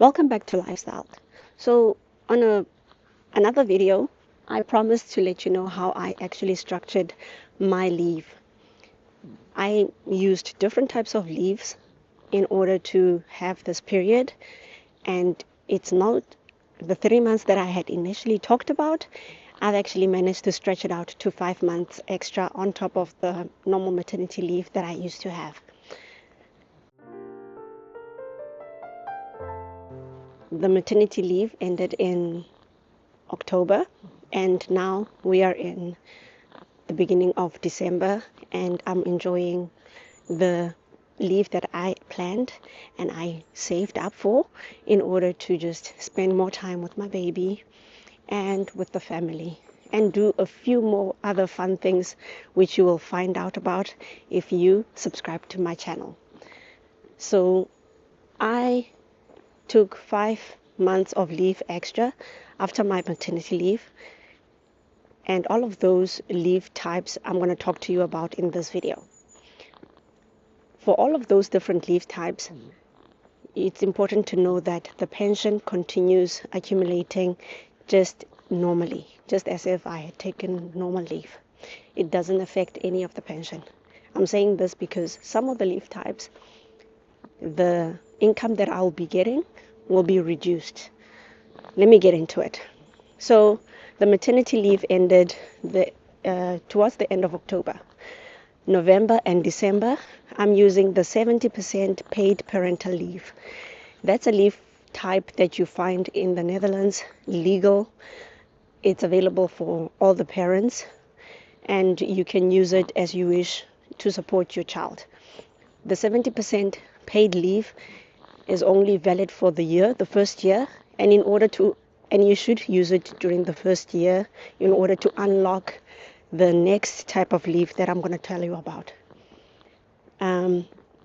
Welcome back to Lifestyle. So on another video, I promised to let you know how I actually structured my leave. I used different types of leaves in order to have this period, and it's not the 3 months that I had initially talked about. I've actually managed to stretch it out to 5 months extra on top of the normal maternity leave that I used to have. The maternity leave ended in October, and now we are in the beginning of December, and I'm enjoying the leave that I planned and I saved up for in order to just spend more time with my baby and with the family and do a few more other fun things which you will find out about if you subscribe to my channel. So I took 5 months of leave extra after my maternity leave, and all of those leave types I'm going to talk to you about in this video. For all of those different leave types, it's important to know that the pension continues accumulating just normally, just as if I had taken normal leave. It doesn't affect any of the pension. I'm saying this because some of the leave types, the income that I'll be getting will be reduced. Let me get into it. So the maternity leave ended towards the end of October. November and December, I'm using the 70% paid parental leave. That's a leave type that you find in the Netherlands, legal. It's available for all the parents, and you can use it as you wish to support your child. The 70% paid leave is only valid for the first year, and you should use it during the first year in order to unlock the next type of leave that I'm going to tell you about.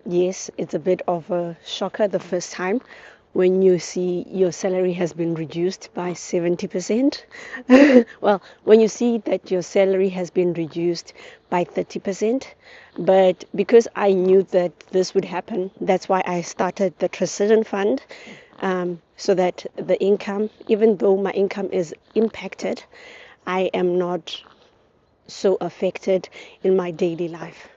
Yes, it's a bit of a shocker the first time when you see your salary has been reduced by 70%. Well, when you see that your salary has been reduced by 30%. But because I knew that this would happen, that's why I started the transition fund, so that the income, even though my income is impacted, I am not so affected in my daily life,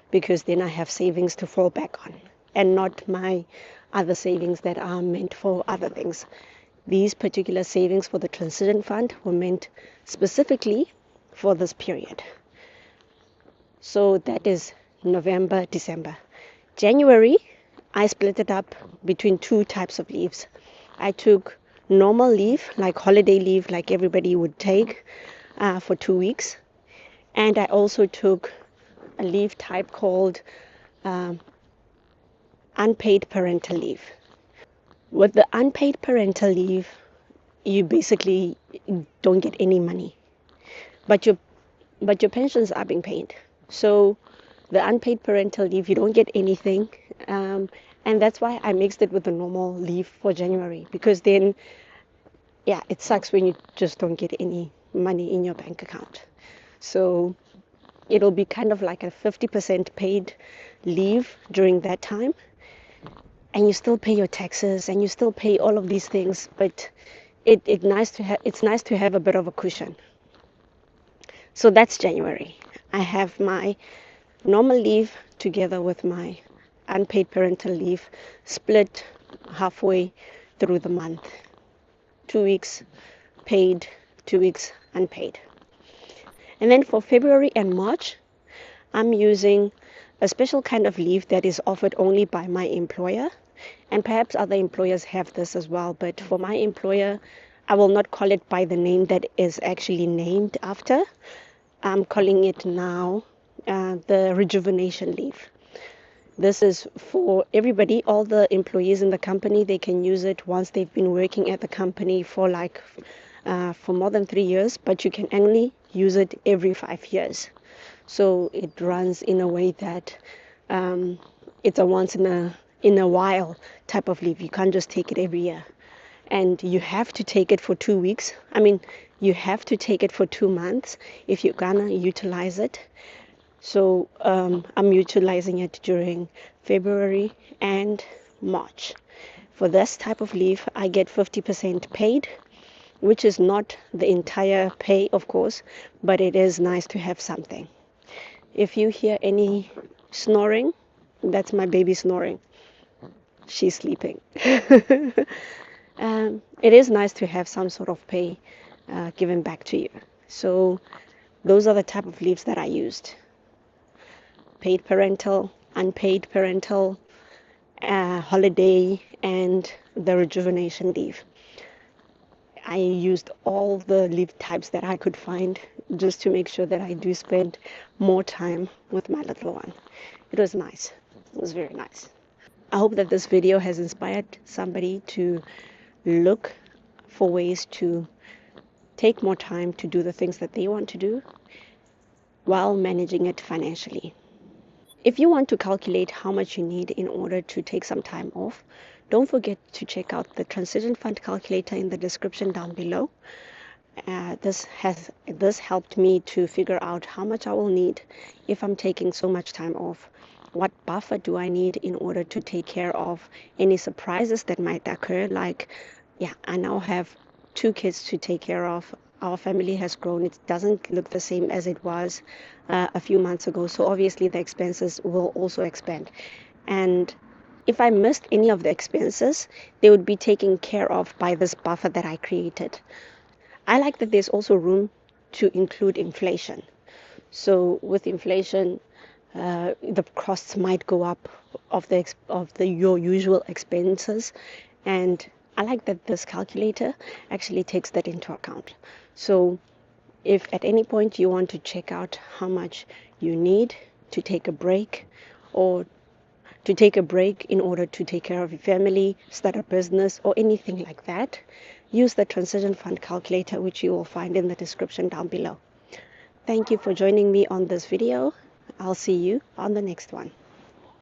because then I have savings to fall back on and not my other savings that are meant for other things. These particular savings for the transition fund were meant specifically for this period. So that is November, December. January, I split it up between two types of leaves. I took normal leave, like holiday leave, like everybody would take, for 2 weeks. And I also took a leave type called unpaid parental leave. With the unpaid parental leave, you basically don't get any money, but your pensions are being paid. So the unpaid parental leave, you don't get anything, and that's why I mixed it with the normal leave for January, because then, yeah, it sucks when you just don't get any money in your bank account. So it'll be kind of like a 50% paid leave during that time, and you still pay your taxes and you still pay all of these things, but it's nice to have a bit of a cushion. So that's January. I have my normal leave together with my unpaid parental leave split halfway through the month. 2 weeks paid, 2 weeks unpaid. And then for February and March, I'm using a special kind of leave that is offered only by my employer. And perhaps other employers have this as well, but for my employer, I will not call it by the name that is actually named after. I'm calling it now the rejuvenation leave. This is for everybody, all the employees in the company. They can use it once they've been working at the company for more than 3 years, but you can only use it every 5 years. So it runs in a way that it's a once in a while type of leave. You can't just take it every year, and you have to take it for 2 weeks. You have to take it for 2 months if you're gonna utilize it. So I'm utilizing it during February and March. For this type of leave, I get 50% paid, which is not the entire pay, of course, but it is nice to have something. If you hear any snoring, that's my baby snoring. She's sleeping. It is nice to have some sort of pay given back to you. So those are the type of leaves that I used: paid parental, unpaid parental, holiday, and the rejuvenation leave. I used all the leave types that I could find just to make sure that I do spend more time with my little one. It was nice. It was very nice. I hope that this video has inspired somebody to look for ways to take more time to do the things that they want to do while managing it financially. If you want to calculate how much you need in order to take some time off, don't forget to check out the transition fund calculator in the description down below. This helped me to figure out how much I will need if I'm taking so much time off. What buffer do I need in order to take care of any surprises that might occur? Like, yeah, I now have 2 kids to take care of. Our family has grown. It doesn't look the same as it was a few months ago. So obviously the expenses will also expand. And if I missed any of the expenses, they would be taken care of by this buffer that I created. I like that there's also room to include inflation. So with inflation, the costs might go up of your usual expenses, and I like that this calculator actually takes that into account. So if at any point you want to check out how much you need to take a break, or to take a break in order to take care of your family, start a business, or anything like that, use the transition fund calculator, which you will find in the description down below. Thank you for joining me on this video. I'll see you on the next one.